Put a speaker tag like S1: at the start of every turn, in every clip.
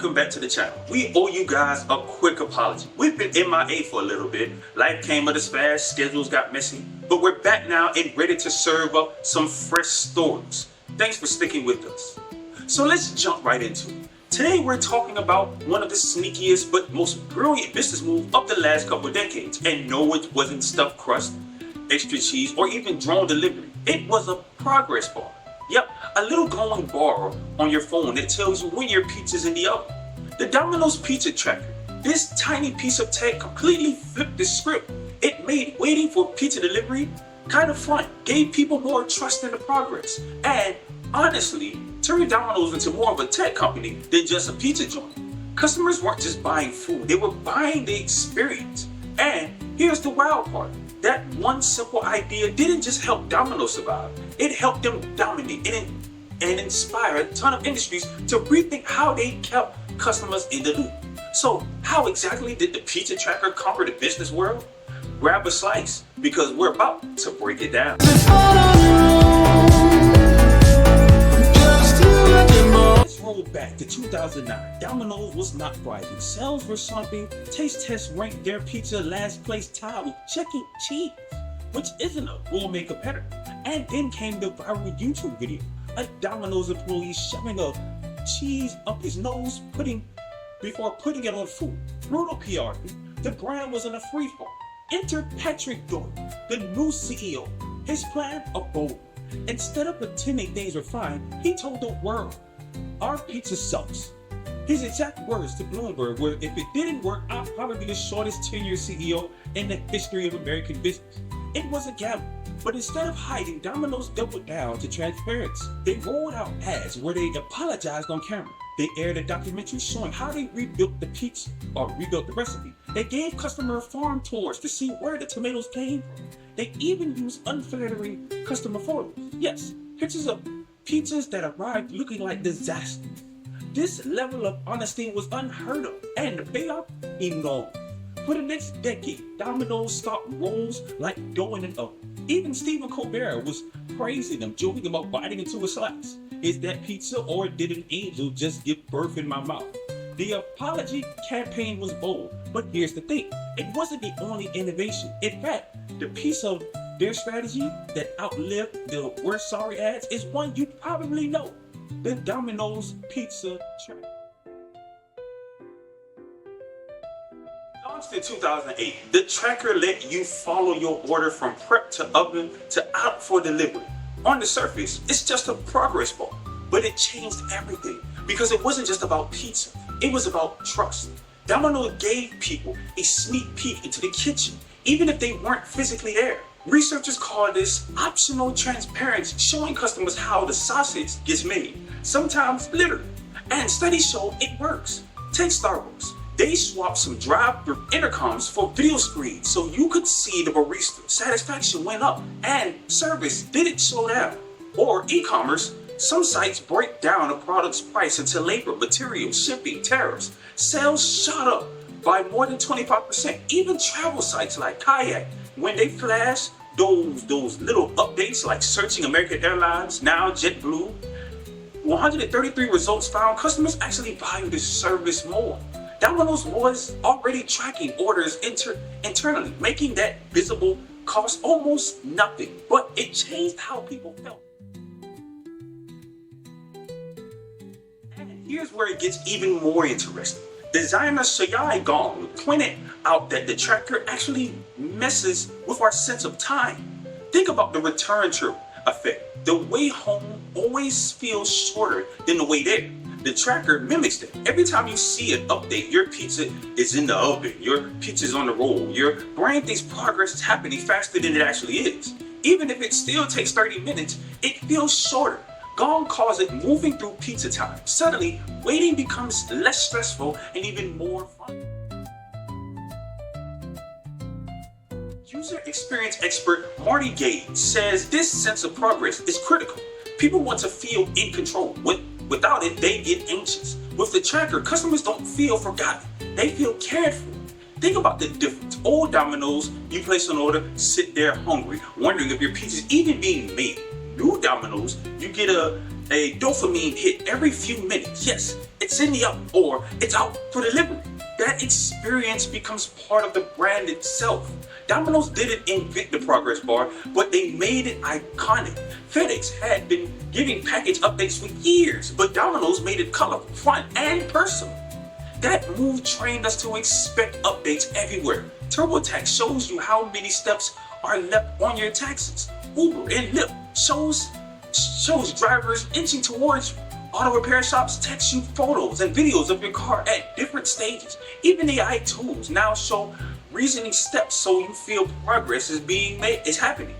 S1: welcome back to the channel. We owe you guys a quick apology. We've been MIA for a little bit. Life came at us fast, schedules got messy, but we're back now and ready to serve up some fresh stories. Thanks for sticking with us. So let's jump right into it. Today we're talking about one of the sneakiest but most brilliant business moves of the last couple of decades. And no, it wasn't stuffed crust, extra cheese, or even drone delivery. It was a progress bar. Yep, a little glowing bar on your phone that tells you when your pizza's in the oven. The Domino's pizza tracker. This tiny piece of tech completely flipped the script. It made waiting for pizza delivery kind of fun, gave people more trust in the progress, and honestly, turned Domino's into more of a tech company than just a pizza joint. Customers weren't just buying food, they were buying the experience. And here's the wild part. That one simple idea didn't just help Domino's survive, it helped them dominate and inspire a ton of industries to rethink how they kept customers in the loop. So how exactly did the pizza tracker conquer the business world? Grab a slice, because we're about to break it down. Let's roll back to 2009. Domino's was not thriving. Sales were slumping. Taste tests ranked their pizza last place, tied with Chuck E. Cheese, which isn't a gourmet competitor. And then came the viral YouTube video. A Domino's employee shoving a cheese up his nose before putting it on food. Brutal PR. The brand was in a free fall. Enter Patrick Doyle, the new CEO. His plan, a bold. Instead of pretending things were fine, he told the world, "Our pizza sucks." His exact words to Bloomberg were, "If it didn't work, I'll probably be the shortest tenured CEO in the history of American business." It was a gamble, but instead of hiding, Domino's doubled down to transparency. They rolled out ads where they apologized on camera. They aired a documentary showing how they rebuilt the pizza, or rebuilt the recipe. They gave customer farm tours to see where the tomatoes came from. They even used unflattering customer photos. Yes, pictures of pizzas that arrived looking like disaster. This level of honesty was unheard of, and the payoff enormous. For the next decade, Domino's stock rose like dough in an oven. Even Stephen Colbert was praising them, joking about biting into a slice. Is that pizza, or did an angel just give birth in my mouth? The apology campaign was bold, but here's the thing. It wasn't the only innovation. In fact, the piece of their strategy that outlived the "we're sorry" ads is one you probably know. The Domino's pizza tracker. Launched in 2008, the tracker let you follow your order from prep to oven to out for delivery. On the surface, it's just a progress bar, but it changed everything because it wasn't just about pizza, it was about trust. Domino's gave people a sneak peek into the kitchen, even if they weren't physically there. Researchers call this optional transparency, showing customers how the sausage gets made, sometimes literally. And studies show it works. Take Starbucks. They swapped some drive-through intercoms for video screens so you could see the barista. Satisfaction went up and service didn't slow down. Or e-commerce, some sites break down a product's price into labor, materials, shipping, tariffs. Sales shot up by more than 25%. Even travel sites like Kayak, when they flash those little updates like searching American Airlines, now JetBlue, 133 results found customers actually value this service more. Domino's was already tracking orders internally, making that visible cost almost nothing, but it changed how people felt. And here's where it gets even more interesting. Designer Shayai Gong pointed out that the tracker actually messes with our sense of time. Think about the return trip effect. The way home always feels shorter than the way there. The tracker mimics that. Every time you see an update, your pizza is in the oven, your pizza's on the roll, your brain thinks progress is happening faster than it actually is. Even if it still takes 30 minutes, it feels shorter. Gong calls it moving through pizza time. Suddenly, waiting becomes less stressful and even more fun. User experience expert Marty Gage says this sense of progress is critical. People want to feel in control. Without it, they get anxious. With the tracker, customers don't feel forgotten. They feel cared for. Think about the difference. Old Domino's, you place an order, sit there hungry, wondering if your pizza's even being made. New Domino's, you get a dopamine hit every few minutes. Yes, it's it's in the oven, or it's out for delivery. That experience becomes part of the brand itself. Domino's didn't invent the progress bar, but they made it iconic. FedEx had been giving package updates for years, but Domino's made it colorful, fun, and personal. That move trained us to expect updates everywhere. TurboTax shows you how many steps are left on your taxes. Uber and Lyft shows drivers inching towards you. Auto repair shops text you photos and videos of your car at different stages. Even AI tools now show reasoning steps so you feel progress is happening.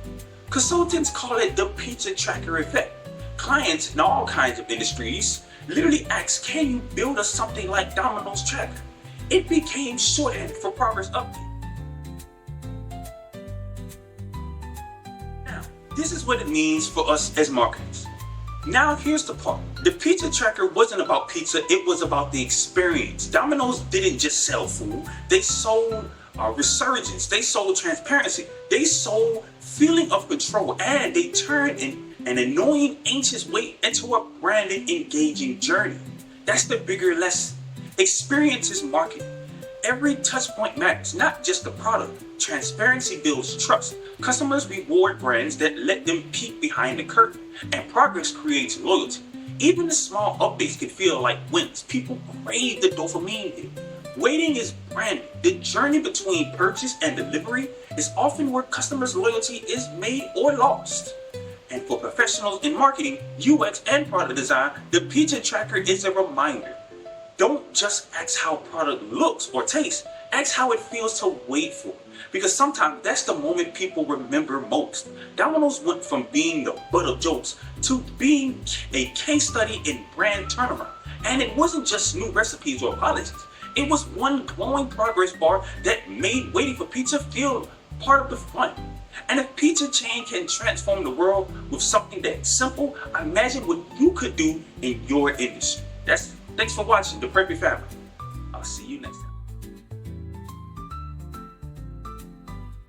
S1: Consultants call it the pizza tracker effect. Clients in all kinds of industries literally ask, can you build us something like Domino's tracker? It became shorthand for progress update. Now, this is what it means for us as marketers. Now here's the part. The pizza tracker wasn't about pizza, it was about the experience. Domino's didn't just sell food, they sold resurgence, they sold transparency, they sold feeling of control, and they turned an annoying, anxious wait into a branded, engaging journey. That's the bigger lesson. Experience is marketing. Every touch point matters, not just the product. Transparency builds trust. Customers reward brands that let them peek behind the curtain, and progress creates loyalty. Even the small updates can feel like wins. People crave the dopamine hit. Waiting is branding. The journey between purchase and delivery is often where customers' loyalty is made or lost. And for professionals in marketing, UX, and product design, the pizza tracker is a reminder. Don't just ask how product looks or tastes, ask how it feels to wait for. Because sometimes that's the moment people remember most. Domino's went from being the butt of jokes to being a case study in brand turnaround. And it wasn't just new recipes or apologies. It was one glowing progress bar that made waiting for pizza feel part of the fun. And if pizza chain can transform the world with something that's simple, imagine what you could do in your industry. Thanks for watching The Preppy Family. I'll see you next time.